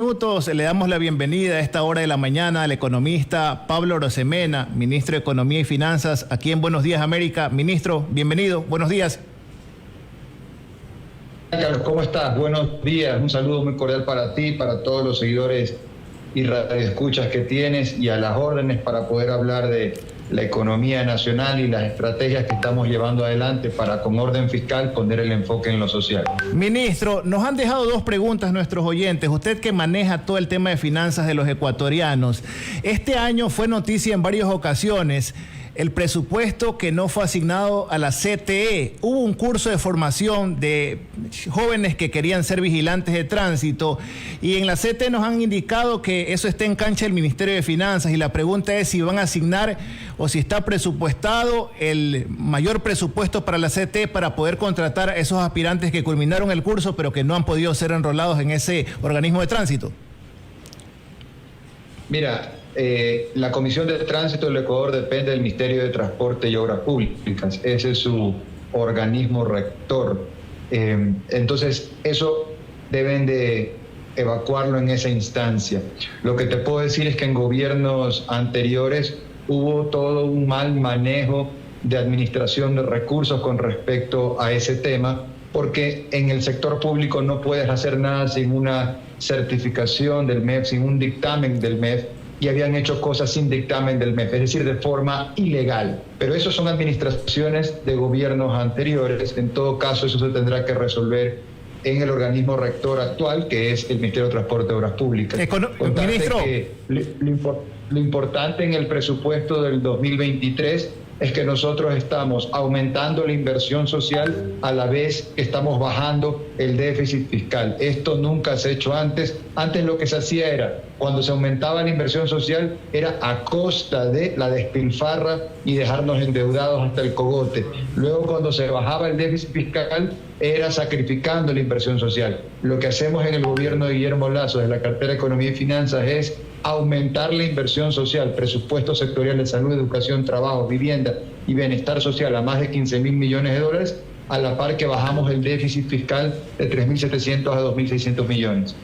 minutos le damos la bienvenida a esta hora de la mañana al economista Pablo Arosemena, ministro de Economía y Finanzas, aquí en Buenos Días América. Ministro, bienvenido, buenos días. Carlos, ¿cómo estás? Buenos días, un saludo muy cordial para ti, para todos los seguidores y radioescuchas que tienes, y a las órdenes para poder hablar de la economía nacional y las estrategias que estamos llevando adelante para, con orden fiscal, poner el enfoque en lo social. Ministro, nos han dejado dos preguntas nuestros oyentes. Usted que maneja todo el tema de finanzas de los ecuatorianos, este año fue noticia en varias ocasiones el presupuesto que no fue asignado a la CTE. Hubo un curso de formación de jóvenes que querían ser vigilantes de tránsito y en la CTE nos han indicado que eso está en cancha del Ministerio de Finanzas, y la pregunta es si van a asignar o si está presupuestado el mayor presupuesto para la CTE para poder contratar a esos aspirantes que culminaron el curso pero que no han podido ser enrolados en ese organismo de tránsito. Mira, la Comisión de Tránsito del Ecuador depende del Ministerio de Transporte y Obras Públicas. Ese es su organismo rector. Entonces, eso deben de evacuarlo en esa instancia. Lo que te puedo decir es que en gobiernos anteriores hubo todo un mal manejo de administración de recursos con respecto a ese tema, porque en el sector público no puedes hacer nada sin una certificación del MEF, sin un dictamen del MEF, y habían hecho cosas sin dictamen del MEF, es decir, de forma ilegal. Pero eso son administraciones de gobiernos anteriores. En todo caso, eso se tendrá que resolver en el organismo rector actual, que es el Ministerio de Transporte y Obras Públicas. Ministro, lo importante en el presupuesto del 2023 es que nosotros estamos aumentando la inversión social a la vez que estamos bajando el déficit fiscal. Esto nunca se ha hecho antes. Antes lo que se hacía era, cuando se aumentaba la inversión social, era a costa de la despilfarra y dejarnos endeudados hasta el cogote. Luego, cuando se bajaba el déficit fiscal, era sacrificando la inversión social. Lo que hacemos en el gobierno de Guillermo Lasso, de la cartera de Economía y Finanzas, es aumentar la inversión social, presupuesto sectorial de salud, educación, trabajo, vivienda y bienestar social a más de 15.000 millones de dólares, a la par que bajamos el déficit fiscal de 3.700 a 2.600 millones.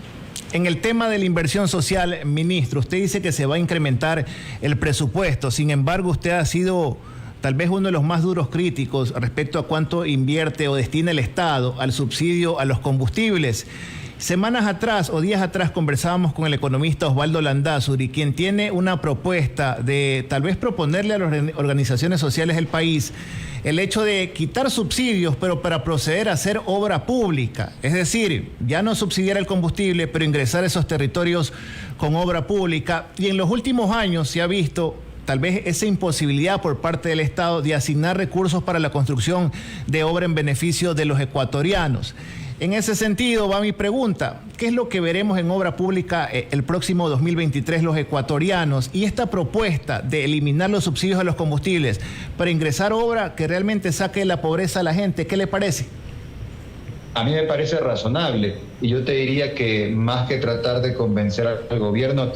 En el tema de la inversión social, ministro, usted dice que se va a incrementar el presupuesto. Sin embargo, usted ha sido tal vez uno de los más duros críticos respecto a cuánto invierte o destina el Estado al subsidio a los combustibles. Semanas atrás o días atrás conversábamos con el economista Osvaldo Landázuri, quien tiene una propuesta de tal vez proponerle a las organizaciones sociales del país el hecho de quitar subsidios, pero para proceder a hacer obra pública. Es decir, ya no subsidiar el combustible, pero ingresar a esos territorios con obra pública. Y en los últimos años se ha visto tal vez esa imposibilidad por parte del Estado de asignar recursos para la construcción de obra en beneficio de los ecuatorianos. En ese sentido va mi pregunta: ¿qué es lo que veremos en obra pública el próximo 2023 los ecuatorianos? Y esta propuesta de eliminar los subsidios a los combustibles para ingresar obra que realmente saque de la pobreza a la gente, ¿qué le parece? A mí me parece razonable, y yo te diría que más que tratar de convencer al gobierno,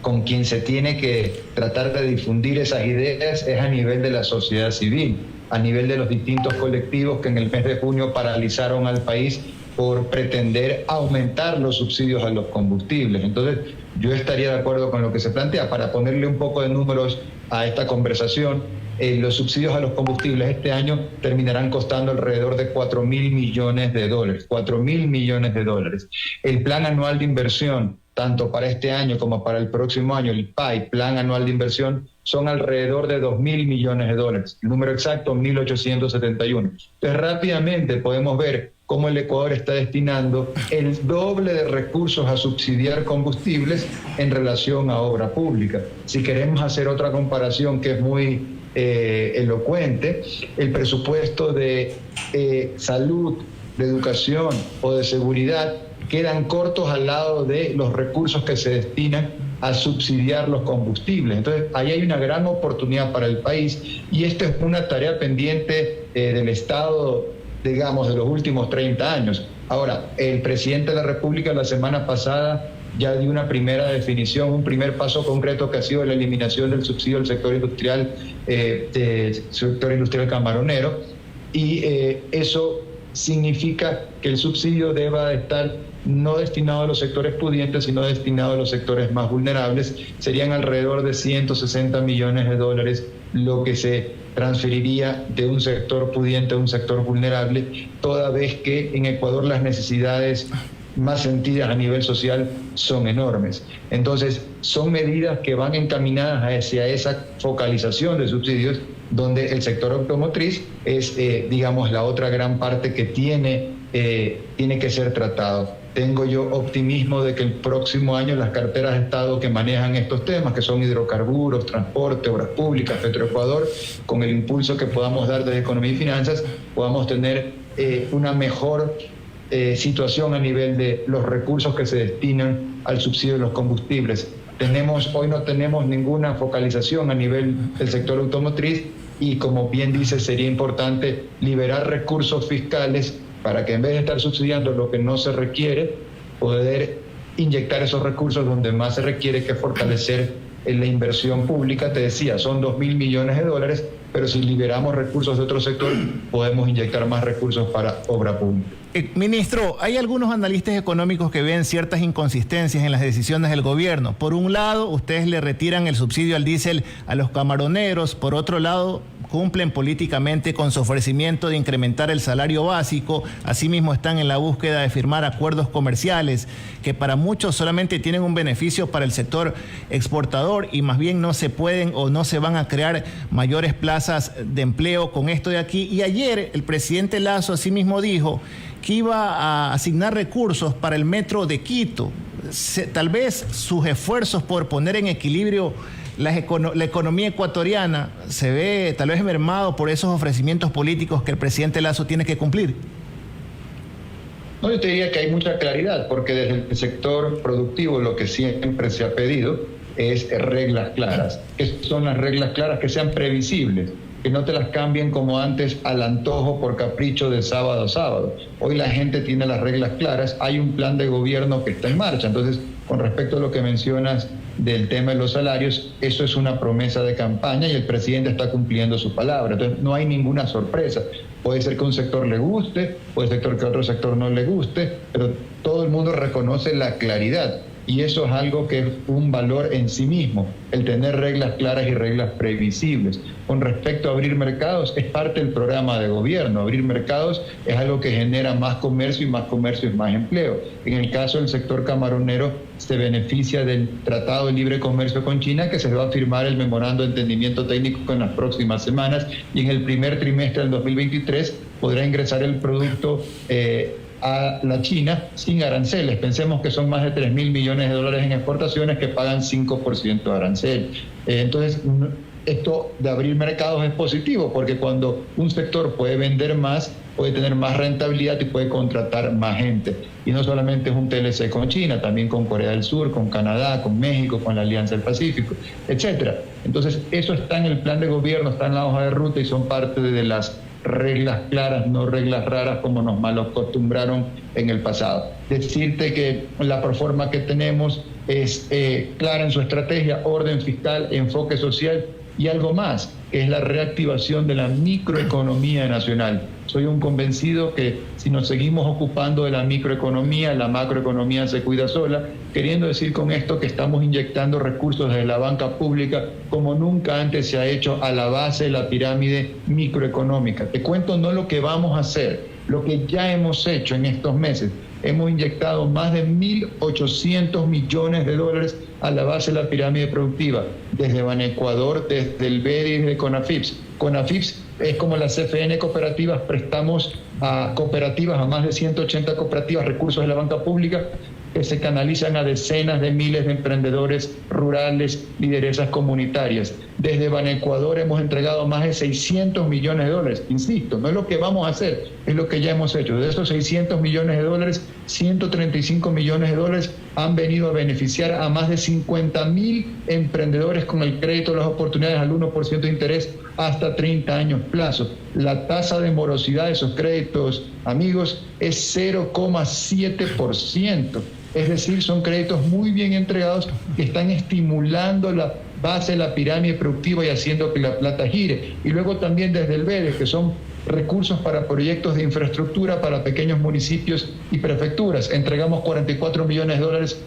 con quien se tiene que tratar de difundir esas ideas es a nivel de la sociedad civil, a nivel de los distintos colectivos que en el mes de junio paralizaron al país por pretender aumentar los subsidios a los combustibles. Entonces, yo estaría de acuerdo con lo que se plantea. Para ponerle un poco de números a esta conversación, los subsidios a los combustibles este año terminarán costando alrededor de 4.000 millones de dólares. 4.000 millones de dólares. El plan anual de inversión, tanto para este año como para el próximo año, el PAI, Plan Anual de Inversión, son alrededor de 2.000 millones de dólares. El número exacto, 1.871. Entonces, rápidamente podemos ver cómo el Ecuador está destinando el doble de recursos a subsidiar combustibles en relación a obra pública. Si queremos hacer otra comparación que es muy elocuente, el presupuesto de salud, de educación o de seguridad quedan cortos al lado de los recursos que se destinan a subsidiar los combustibles. Entonces, ahí hay una gran oportunidad para el país, y esta es una tarea pendiente del Estado, digamos, de los últimos 30 años. Ahora, el presidente de la República la semana pasada ya dio una primera definición, un primer paso concreto que ha sido la eliminación del subsidio al sector industrial camaronero, y eso significa que el subsidio deba estar no destinado a los sectores pudientes, sino destinado a los sectores más vulnerables. Serían alrededor de 160 millones de dólares lo que se transferiría de un sector pudiente a un sector vulnerable, toda vez que en Ecuador las necesidades más sentidas a nivel social son enormes. Entonces, son medidas que van encaminadas hacia esa focalización de subsidios, donde el sector automotriz es, digamos, la otra gran parte que tiene que ser tratado. Tengo yo optimismo de que el próximo año las carteras de Estado que manejan estos temas, que son hidrocarburos, transporte, obras públicas, Petroecuador, con el impulso que podamos dar desde Economía y Finanzas, podamos tener una mejor situación a nivel de los recursos que se destinan al subsidio de los combustibles. Hoy no tenemos ninguna focalización a nivel del sector automotriz y, como bien dice, sería importante liberar recursos fiscales para que, en vez de estar subsidiando lo que no se requiere, poder inyectar esos recursos donde más se requiere, que fortalecer la inversión pública. Te decía, son 2.000 millones de dólares, pero si liberamos recursos de otro sector, podemos inyectar más recursos para obra pública. Ministro, hay algunos analistas económicos que ven ciertas inconsistencias en las decisiones del gobierno. Por un lado, ustedes le retiran el subsidio al diésel a los camaroneros. Por otro lado, cumplen políticamente con su ofrecimiento de incrementar el salario básico. Asimismo, están en la búsqueda de firmar acuerdos comerciales que para muchos solamente tienen un beneficio para el sector exportador y más bien no se pueden o no se van a crear mayores plazas de empleo con esto de aquí. Y ayer el presidente Lasso asimismo dijo que iba a asignar recursos para el metro de Quito. Tal vez sus esfuerzos por poner en equilibrio la economía ecuatoriana se ve tal vez mermado por esos ofrecimientos políticos que el presidente Lasso tiene que cumplir. No, yo te diría que hay mucha claridad, porque desde el sector productivo lo que siempre se ha pedido es reglas claras. ¿Qué son las reglas claras? Que sean previsibles, que no te las cambien como antes al antojo por capricho de sábado a sábado. Hoy la gente tiene las reglas claras, hay un plan de gobierno que está en marcha. Entonces, con respecto a lo que mencionas del tema de los salarios, eso es una promesa de campaña y el presidente está cumpliendo su palabra. Entonces, no hay ninguna sorpresa. Puede ser que un sector le guste, puede ser que otro sector no le guste, pero todo el mundo reconoce la claridad. Y eso es algo que es un valor en sí mismo, el tener reglas claras y reglas previsibles. Con respecto a abrir mercados, es parte del programa de gobierno. Abrir mercados es algo que genera más comercio es más empleo. En el caso del sector camaronero, se beneficia del Tratado de Libre Comercio con China, que se va a firmar el memorando de entendimiento técnico en las próximas semanas, y en el primer trimestre del 2023 podrá ingresar el producto a la China sin aranceles. Pensemos que son más de 3.000 millones de dólares en exportaciones que pagan 5% de arancel. Entonces, esto de abrir mercados es positivo, porque cuando un sector puede vender más, puede tener más rentabilidad y puede contratar más gente. Y no solamente es un TLC con China, también con Corea del Sur, con Canadá, con México, con la Alianza del Pacífico, etcétera. Entonces, eso está en el plan de gobierno, está en la hoja de ruta y son parte de las reglas claras, no reglas raras como nos malacostumbraron en el pasado. Decirte que la proforma que tenemos es clara en su estrategia, orden fiscal, enfoque social y algo más, que es la reactivación de la microeconomía nacional. Soy un convencido que si nos seguimos ocupando de la microeconomía, la macroeconomía se cuida sola, queriendo decir con esto que estamos inyectando recursos desde la banca pública como nunca antes se ha hecho a la base de la pirámide microeconómica. Te cuento no lo que vamos a hacer, lo que ya hemos hecho en estos meses. Hemos inyectado más de 1.800 millones de dólares a la base de la pirámide productiva, desde Banecuador, desde el BEDI y desde CONAFIPS. CONAFIPS es como la CFN Cooperativas, prestamos a cooperativas, a más de 180 cooperativas, recursos de la banca pública que se canalizan a decenas de miles de emprendedores rurales, lideresas comunitarias. Desde Banecuador hemos entregado más de 600 millones de dólares. Insisto, no es lo que vamos a hacer, es lo que ya hemos hecho. De esos 600 millones de dólares, 135 millones de dólares han venido a beneficiar a más de 50.000 emprendedores con el crédito de las oportunidades al 1% de interés hasta 30 años plazo. La tasa de morosidad de esos créditos, amigos, es 0,7%. Es decir, son créditos muy bien entregados que están estimulando la base de la pirámide productiva y haciendo que la plata gire. Y luego también desde el BEDE, que son recursos para proyectos de infraestructura para pequeños municipios y prefecturas. Entregamos 44 millones de dólares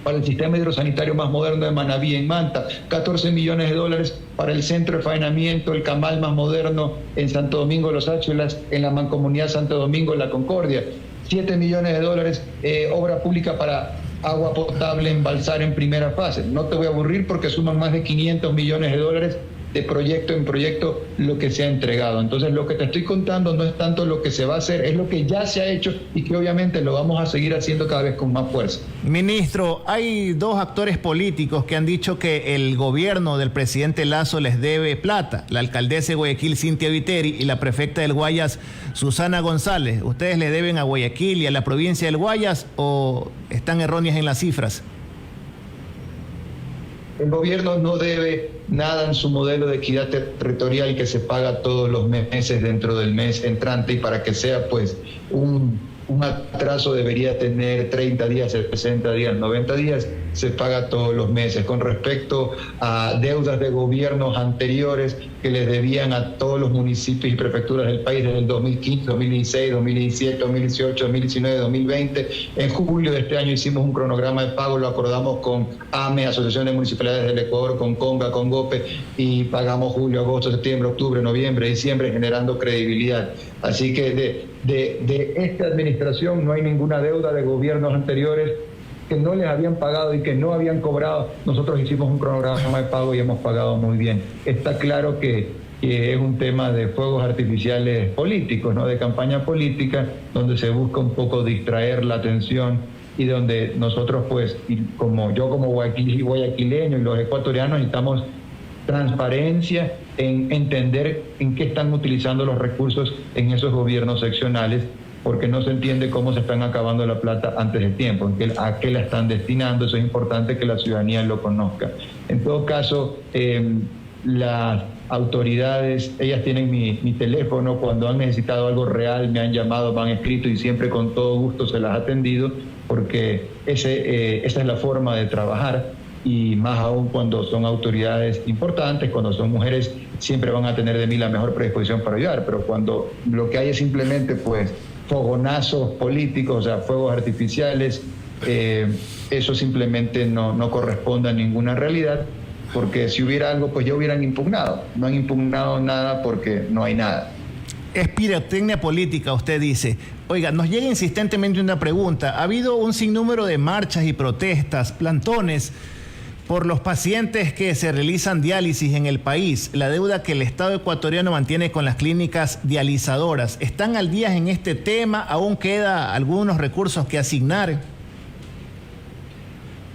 para el sistema hidrosanitario más moderno de Manabí en Manta, 14 millones de dólares para el centro de faenamiento, el camal más moderno en Santo Domingo de los Áchilas, en la Mancomunidad Santo Domingo de la Concordia, 7 millones de dólares obra pública para agua potable en Balsar en primera fase. No te voy a aburrir porque suman más de 500 millones de dólares de proyecto en proyecto lo que se ha entregado. Entonces lo que te estoy contando no es tanto lo que se va a hacer, es lo que ya se ha hecho y que obviamente lo vamos a seguir haciendo cada vez con más fuerza. Ministro, hay dos actores políticos que han dicho que el gobierno del presidente Lasso les debe plata, la alcaldesa de Guayaquil, Cynthia Viteri, y la prefecta del Guayas, Susana González. ¿Ustedes le deben a Guayaquil y a la provincia del Guayas o están erróneas en las cifras? El gobierno no debe nada en su modelo de equidad territorial que se paga todos los meses dentro del mes entrante, y para que sea pues un atraso debería tener 30 días, 60 días, 90 días, se paga todos los meses. Con respecto a deudas de gobiernos anteriores que les debían a todos los municipios y prefecturas del país desde el 2015, 2016, 2017, 2018, 2019, 2020, en julio de este año hicimos un cronograma de pago, lo acordamos con AME, Asociación de Municipalidades del Ecuador, con CONGA, con GOPE, y pagamos julio, agosto, septiembre, octubre, noviembre, diciembre, generando credibilidad. Así que de esta administración no hay ninguna deuda de gobiernos anteriores que no les habían pagado y que no habían cobrado. Nosotros hicimos un cronograma de pago y hemos pagado muy bien. Está claro que es un tema de fuegos artificiales políticos, ¿no? De campaña política, donde se busca un poco distraer la atención y donde nosotros, pues, como guayaquileño y los ecuatorianos, necesitamos transparencia en entender en qué están utilizando los recursos en esos gobiernos seccionales, porque no se entiende cómo se están acabando la plata antes de tiempo, a qué la están destinando. Eso es importante que la ciudadanía lo conozca. En todo caso, las autoridades, ellas tienen mi teléfono, cuando han necesitado algo real me han llamado, me han escrito y siempre con todo gusto se las ha atendido, porque esa es la forma de trabajar, y más aún cuando son autoridades importantes, cuando son mujeres, siempre van a tener de mí la mejor predisposición para ayudar, pero cuando lo que hay es simplemente pues fogonazos políticos, o sea, fuegos artificiales, eso simplemente no corresponde a ninguna realidad, porque si hubiera algo, pues ya hubieran impugnado. No han impugnado nada porque no hay nada. Es pirotecnia política, usted dice. Oiga, nos llega insistentemente una pregunta. Ha habido un sinnúmero de marchas y protestas, plantones, por los pacientes que se realizan diálisis en el país, la deuda que el Estado ecuatoriano mantiene con las clínicas dializadoras. ¿Están al día en este tema? ¿Aún queda algunos recursos que asignar?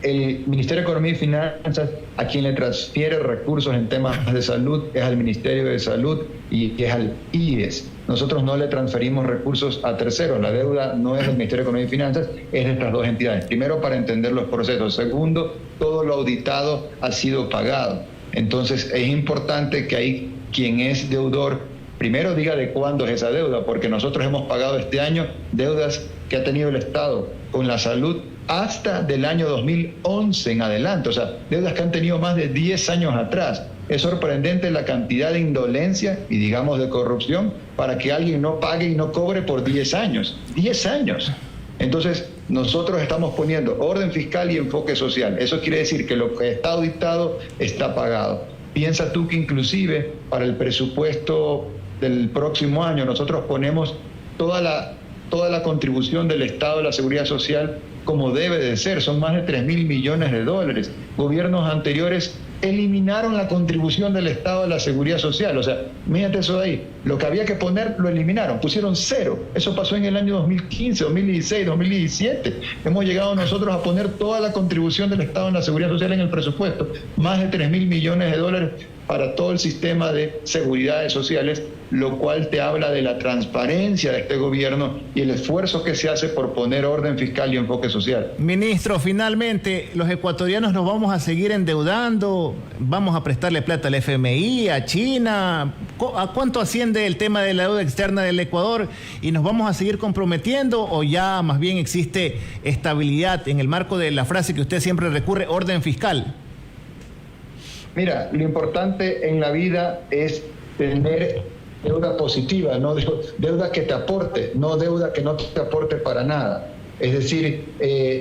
El Ministerio de Economía y Finanzas, a quien le transfiere recursos en temas de salud, es al Ministerio de Salud y es al IES. Nosotros no le transferimos recursos a terceros. La deuda no es del Ministerio de Economía y Finanzas, es de estas dos entidades. Primero, para entender los procesos. Segundo, todo lo auditado ha sido pagado. Entonces, es importante que ahí quien es deudor primero diga de cuándo es esa deuda, porque nosotros hemos pagado este año deudas que ha tenido el Estado con la salud hasta del año 2011 en adelante, o sea, deudas que han tenido más de 10 años atrás. Es sorprendente la cantidad de indolencia y, digamos, de corrupción para que alguien no pague y no cobre por 10 años. 10 años. Entonces, nosotros estamos poniendo orden fiscal y enfoque social. Eso quiere decir que lo que está auditado está pagado. Piensa tú que inclusive para el presupuesto del próximo año nosotros ponemos toda la contribución del Estado a la Seguridad Social como debe de ser. Son más de 3.000 millones de dólares. Gobiernos anteriores eliminaron la contribución del Estado a la Seguridad Social. O sea, mírate eso de ahí. Lo que había que poner lo eliminaron, pusieron cero. Eso pasó en el año 2015, 2016, 2017. Hemos llegado nosotros a poner toda la contribución del Estado en la Seguridad Social en el presupuesto. Más de 3.000 millones de dólares para todo el sistema de seguridades sociales, lo cual te habla de la transparencia de este gobierno y el esfuerzo que se hace por poner orden fiscal y enfoque social. Ministro, finalmente, los ecuatorianos nos vamos a seguir endeudando, vamos a prestarle plata al FMI, a China. ¿A cuánto asciende el tema de la deuda externa del Ecuador? ¿Y nos vamos a seguir comprometiendo o ya más bien existe estabilidad en el marco de la frase que usted siempre recurre, orden fiscal? Mira, lo importante en la vida es tener deuda positiva, no deuda que te aporte, no deuda que no te aporte para nada. Es decir,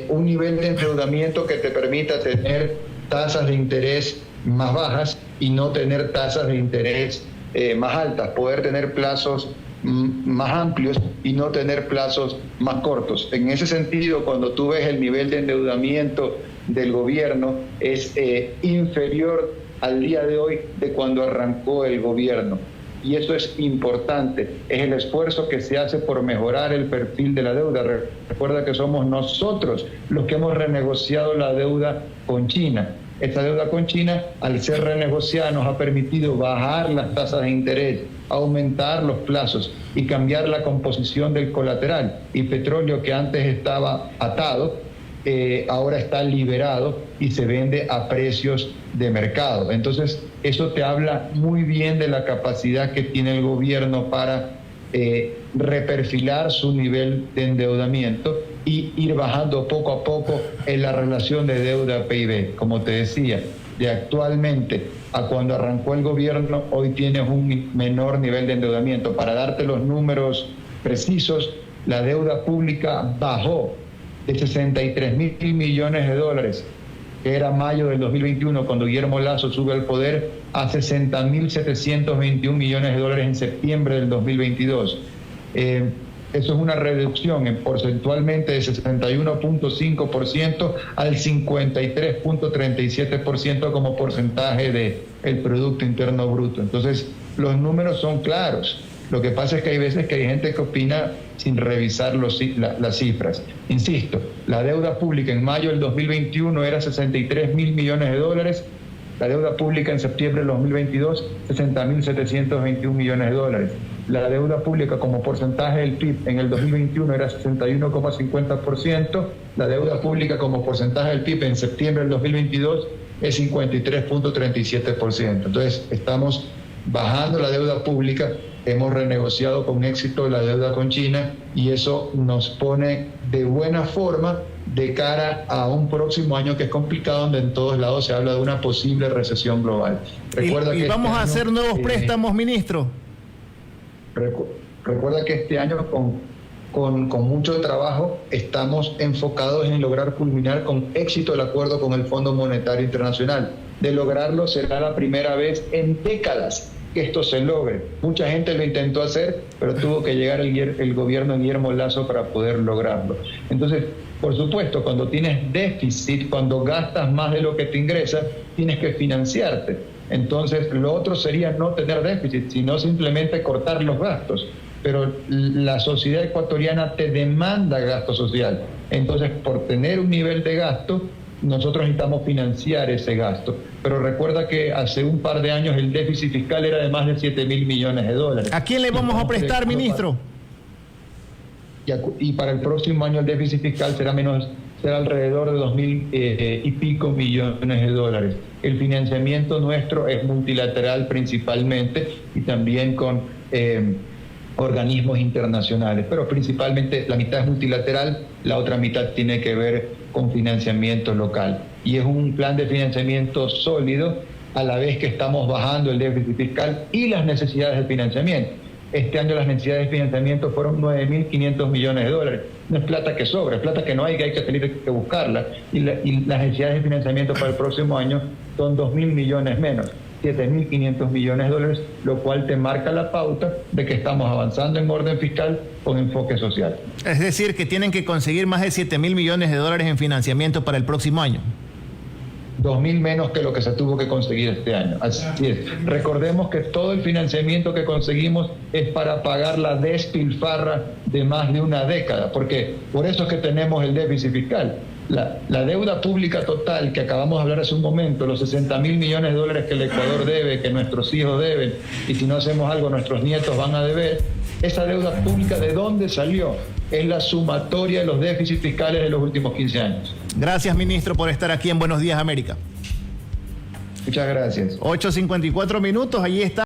un nivel de endeudamiento que te permita tener tasas de interés más bajas y no tener tasas de interés más altas, poder tener plazos más amplios y no tener plazos más cortos. En ese sentido, cuando tú ves el nivel de endeudamiento del gobierno, es inferior al día de hoy de cuando arrancó el gobierno. Y eso es importante, es el esfuerzo que se hace por mejorar el perfil de la deuda. Recuerda que somos nosotros los que hemos renegociado la deuda con China. Esta deuda con China, al ser renegociada, nos ha permitido bajar las tasas de interés, aumentar los plazos y cambiar la composición del colateral. Y petróleo, que antes estaba atado, ahora está liberado y se vende a precios de mercado. Entonces, eso te habla muy bien de la capacidad que tiene el gobierno para reperfilar su nivel de endeudamiento y ir bajando poco a poco en la relación de deuda-PIB. Como te decía, de actualmente a cuando arrancó el gobierno, hoy tienes un menor nivel de endeudamiento. Para darte los números precisos, la deuda pública bajó de 63.000 millones de dólares, que era mayo del 2021, cuando Guillermo Lasso sube al poder, a 60.721 millones de dólares en septiembre del 2022. Eso es una reducción porcentualmente de 61.5% al 53.37% como porcentaje del Producto Interno Bruto. Entonces, los números son claros. Lo que pasa es que hay veces que hay gente que opina sin revisar las cifras. Insisto, la deuda pública en mayo del 2021 era 63.000 millones de dólares, la deuda pública en septiembre del 2022, 60.721 millones de dólares. La deuda pública como porcentaje del PIB en el 2021 era 61,50%, la deuda pública como porcentaje del PIB en septiembre del 2022 es 53.37%. Entonces, estamos bajando la deuda pública. Hemos renegociado con éxito la deuda con China y eso nos pone de buena forma de cara a un próximo año que es complicado, donde en todos lados se habla de una posible recesión global. Recuerda que vamos a hacer nuevos préstamos, ministro. Recuerda que este año con mucho trabajo estamos enfocados en lograr culminar con éxito el acuerdo con el Fondo Monetario Internacional. De lograrlo, será la primera vez en décadas que esto se logre. Mucha gente lo intentó hacer, pero tuvo que llegar el gobierno de Guillermo Lasso para poder lograrlo. Entonces, por supuesto, cuando tienes déficit, cuando gastas más de lo que te ingresa, tienes que financiarte. Entonces, lo otro sería no tener déficit, sino simplemente cortar los gastos. Pero la sociedad ecuatoriana te demanda gasto social. Entonces, por tener un nivel de gasto, nosotros necesitamos financiar ese gasto. Pero recuerda que hace un par de años el déficit fiscal era de más de 7.000 millones de dólares. ¿A quién le vamos a prestar, ministro? Y para el próximo año el déficit fiscal será alrededor de 2.000 y pico millones de dólares. El financiamiento nuestro es multilateral principalmente y también con organismos internacionales, pero principalmente la mitad es multilateral, la otra mitad tiene que ver con financiamiento local. Y es un plan de financiamiento sólido, a la vez que estamos bajando el déficit fiscal y las necesidades de financiamiento. Este año las necesidades de financiamiento fueron 9.500 millones de dólares. No es plata que sobra, es plata que no hay, que hay que salir que buscarla. Y las necesidades de financiamiento para el próximo año son 2.000 millones menos, 7.500 millones de dólares, lo cual te marca la pauta de que estamos avanzando en orden fiscal con enfoque social. Es decir, que tienen que conseguir más de 7.000 millones de dólares en financiamiento para el próximo año. 2.000 menos que lo que se tuvo que conseguir este año. Así es. Recordemos que todo el financiamiento que conseguimos es para pagar la despilfarra de más de una década, porque por eso es que tenemos el déficit fiscal. La deuda pública total que acabamos de hablar hace un momento, los 60.000 millones de dólares que el Ecuador debe, que nuestros hijos deben, y si no hacemos algo nuestros nietos van a deber, esa deuda pública, ¿de dónde salió? Es la sumatoria de los déficits fiscales de los últimos 15 años. Gracias, ministro, por estar aquí en Buenos Días, América. Muchas gracias. 8:54 minutos, allí está.